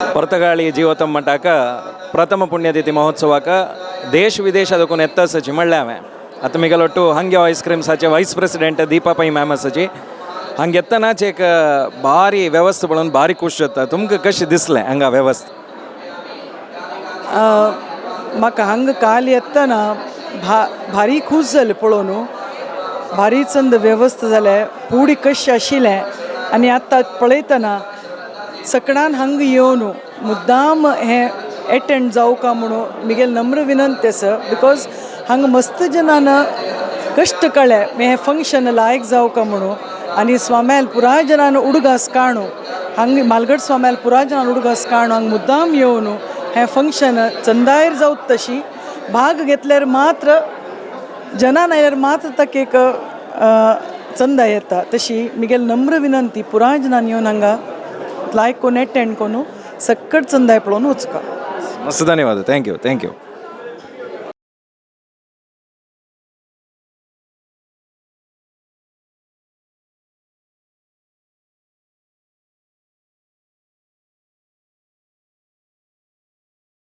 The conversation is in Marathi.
ಪರ್ತಗಾಳಿ ಜೀವತಂ ಮಟಾಕ ಪ್ರಥಮ ಪುಣ್ಯತಿಥಿ ಮಹೋತ್ಸವಕ ದೇಶ ವಿದೇಶದಕ್ಕೂ ಎತ್ತ ಸಚಿ ಮಳ್ಳ್ಯಾವೆ ಅತ್ತ ಮಿಗಲೊಟ್ಟು ಹಂಗೆ ಐಸ್ ಕ್ರೀಮ್ ಸಚೆ vice president Deepa Pai ma'am ಸಚಿ ಹಂಗೆ ಎತ್ತನಾಚೇಕ ಭಾರಿ ವ್ಯವಸ್ಥೆಗಳನ್ನು ಭಾರಿ ಖುಷಿ ಇತ್ತ ತುಮಕ ಕಶಿ ದಿಸ್ಲೆ ಹಂಗ ವ್ಯವಸ್ಥೆ म्हाका हांगा काल येतना भारी खूश जालें पळोवन भारी चंद वेवस्था जाले फूड कशें आशिल्लें आनी आतां पळयतना सकाळान हांगा येवन मुद्दाम हें एटेंड जावका म्हणून मिगेल नम्र विनंती आसा बिकॉज हांगा मस्त जनान कश्ट कळे हें फंक्शन लायक जावका म्हणून आनी स्वाम्याल पुराय जनान उडगास काणू हांगा मालगड स्वाम्याल पुराय जनान उडगास काणू हांगा मुद्दाम येवन हें फंक्शन चंदायर जावत तशी भाग घेतल्यार मात्र जनान आयल्यार मात्र ताका एक चंदा येता तशी मिगेल नम्र विनंती पुराय जनान येवन हांगा लायक कोन्न एटेंड कोन्न सक्कट चंदाय पळोवन वचका. मस्त धन्यवाद. थँक्यू.